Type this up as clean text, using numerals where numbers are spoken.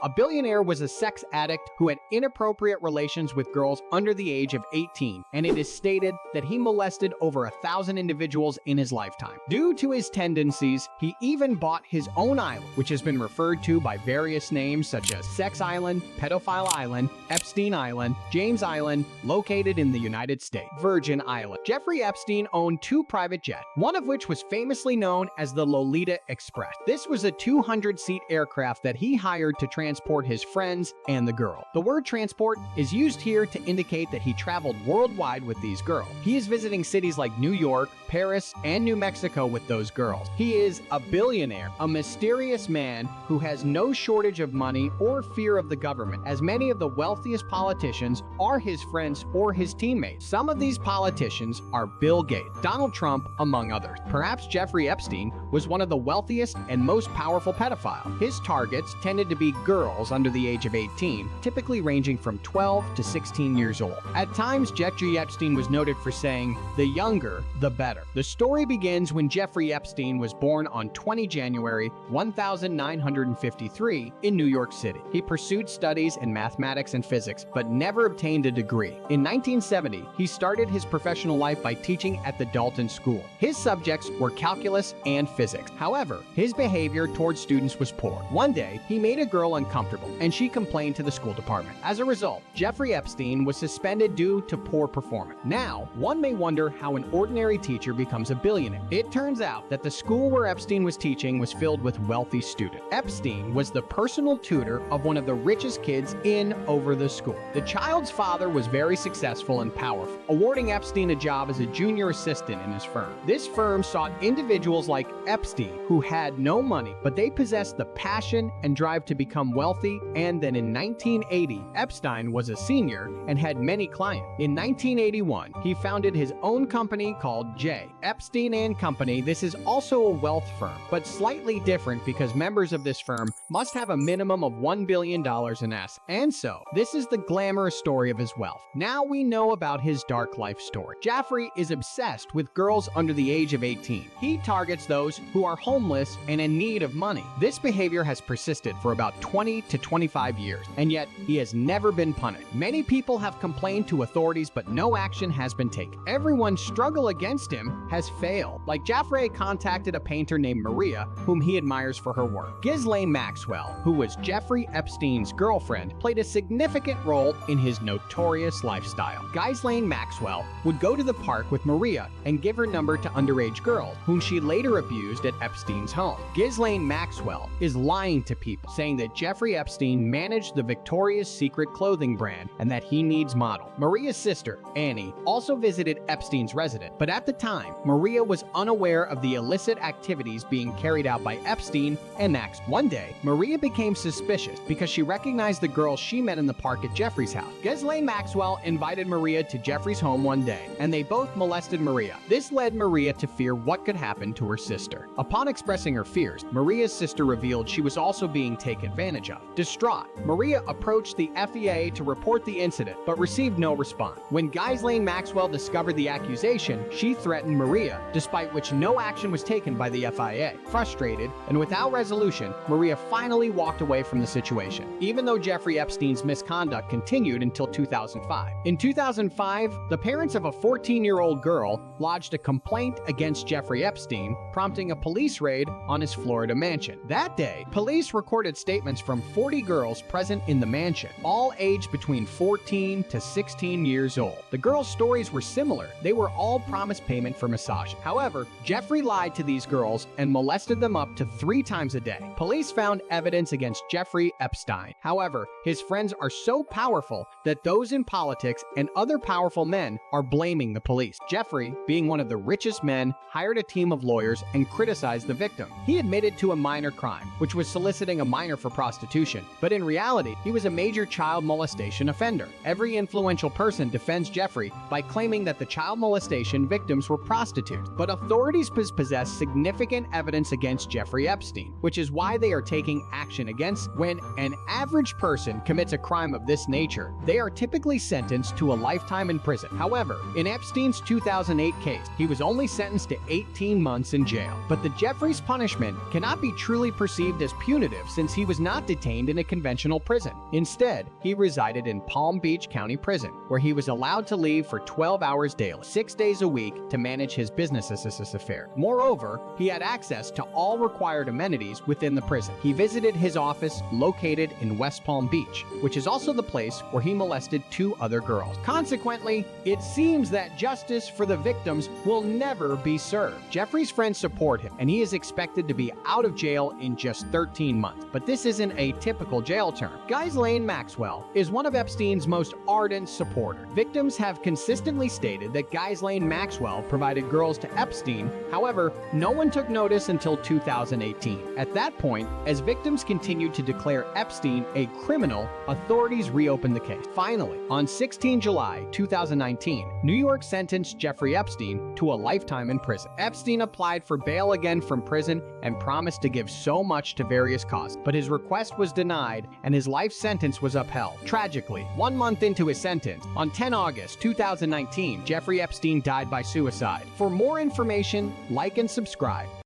A billionaire was a sex addict who had inappropriate relations with girls under the age of 18, and it is stated that he molested over 1,000 individuals in his lifetime. Due to his tendencies, he even bought his own island, which has been referred to by various names such as Sex Island, Pedophile Island, Epstein Island, James Island, located in the United States. Virgin Island. Jeffrey Epstein owned 2 private jets, one of which was famously known as the Lolita Express. This was a 200-seat aircraft that he hired to transport his friends and the girl. The word transport is used here to indicate that he traveled worldwide with these girls. He is visiting cities like New York, Paris, and New Mexico with those girls. He is a billionaire, a mysterious man who has no shortage of money or fear of the government, as many of the wealthiest politicians are his friends or his teammates. Some of these politicians are Bill Gates, Donald Trump, among others. Perhaps Jeffrey Epstein was one of the wealthiest and most powerful pedophiles. His targets tended to be girls under the age of 18, typically ranging from 12 to 16 years old. At times, Jeffrey Epstein was noted for saying, "The younger, the better." The story begins when Jeffrey Epstein was born on 20 January 1953 in New York City. He pursued studies in mathematics and physics, but never obtained a degree. In 1970, he started his professional life by teaching at the Dalton School. His subjects were calculus and physics. However, his behavior towards students was poor. One day, he made a girl uncomfortable, and she complained to the school department. As a result, Jeffrey Epstein was suspended due to poor performance. Now, one may wonder how an ordinary teacher becomes a billionaire. It turns out that the school where Epstein was teaching was filled with wealthy students. Epstein was the personal tutor of one of the richest kids in over the school. The child's father was very successful and powerful, awarding Epstein a job as a junior assistant in his firm. This firm sought individuals like Epstein who had no money, but they possessed the passion and drive to become wealthy, and then in 1980, Epstein was a senior and had many clients. In 1981, he founded his own company called J. Epstein and Company. This is also a wealth firm, but slightly different because members of this firm must have a minimum of $1 billion in assets. And so, this is the glamorous story of his wealth. Now we know about his dark life story. Jeffrey is obsessed with girls under the age of 18. He targets those who are homeless and in need of money. This behavior has persisted for about 20 to 25 years, and yet he has never been punished. Many people have complained to authorities, but no action has been taken. Everyone's struggle against him has failed. Like Jeffrey contacted a painter named Maria, whom he admires for her work. Ghislaine Maxwell, who was Jeffrey Epstein's girlfriend, played a significant role in his notorious lifestyle. Ghislaine Maxwell would go to the park with Maria and give her number to underage girls, whom she later abused at Epstein's home. Ghislaine Maxwell is lying to people, saying that Jeffrey Epstein managed the Victoria's Secret clothing brand and that he needs models. Maria's sister, Annie, also visited Epstein's residence, but at the time, Maria was unaware of the illicit activities being carried out by Epstein and Max. One day, Maria became suspicious because she recognized the girl she met in the park at Jeffrey's house. Ghislaine Maxwell invited Maria to Jeffrey's home one day, and they both molested Maria. This led Maria to fear what could happen to her sister. Upon expressing her fears, Maria's sister revealed she was also being taken advantage of. Distraught, Maria approached the FEA to report the incident, but received no response. When Ghislaine Maxwell discovered the accusation, she threatened Maria, despite which no action was taken by the FIA. Frustrated and without resolution, Maria finally walked away from the situation, even though Jeffrey Epstein's misconduct continued until 2005. In 2005, the parents of a 14-year-old girl lodged a complaint against Jeffrey Epstein, prompting a police raid on his Florida mansion. That day, police recorded statements from 40 girls present in the mansion, all aged between 14 to 16 years old. The girls' stories were similar. They were all promised payment for massage. However, Jeffrey lied to these girls and molested them up to 3 times a day. Police found evidence against Jeffrey Epstein. However, his friends are so powerful that those in politics and other powerful men are blaming the police. Jeffrey, being one of the richest men, hired a team of lawyers and criticized the victim. He admitted to a minor crime, which was soliciting a minor for prostitution, but in reality, he was a major child molestation offender. Every influential person defends Jeffrey by claiming that the child molestation victims were prostitutes, but authorities possess significant evidence against Jeffrey Epstein, which is why they are taking action against. When an average person commits a crime of this nature, they are typically sentenced to a lifetime in prison. However, in Epstein's 2008 case, he was only sentenced to 18 months in jail. But the Jeffrey's punishment cannot be truly perceived as punitive since he was not detained detained in a conventional prison. Instead, he resided in Palm Beach County Prison, where he was allowed to leave for 12 hours daily, 6 days a week, to manage his business affairs. Moreover, he had access to all required amenities within the prison. He visited his office located in West Palm Beach, which is also the place where he molested 2 other girls. Consequently, it seems that justice for the victims will never be served. Jeffrey's friends support him, and he is expected to be out of jail in just 13 months. But this isn't a typical jail term. Ghislaine Maxwell is one of Epstein's most ardent supporters. Victims have consistently stated that Ghislaine Maxwell provided girls to Epstein. However, no one took notice until 2018. At that point, as victims continued to declare Epstein a criminal, authorities reopened the case. Finally, on 16 July 2019, New York sentenced Jeffrey Epstein to a lifetime in prison. Epstein applied for bail again from prison and promised to give so much to various causes, but his request was denied and his life sentence was upheld. Tragically, 1 month into his sentence, on 10 August 2019, Jeffrey Epstein died by suicide. For more information, like and subscribe.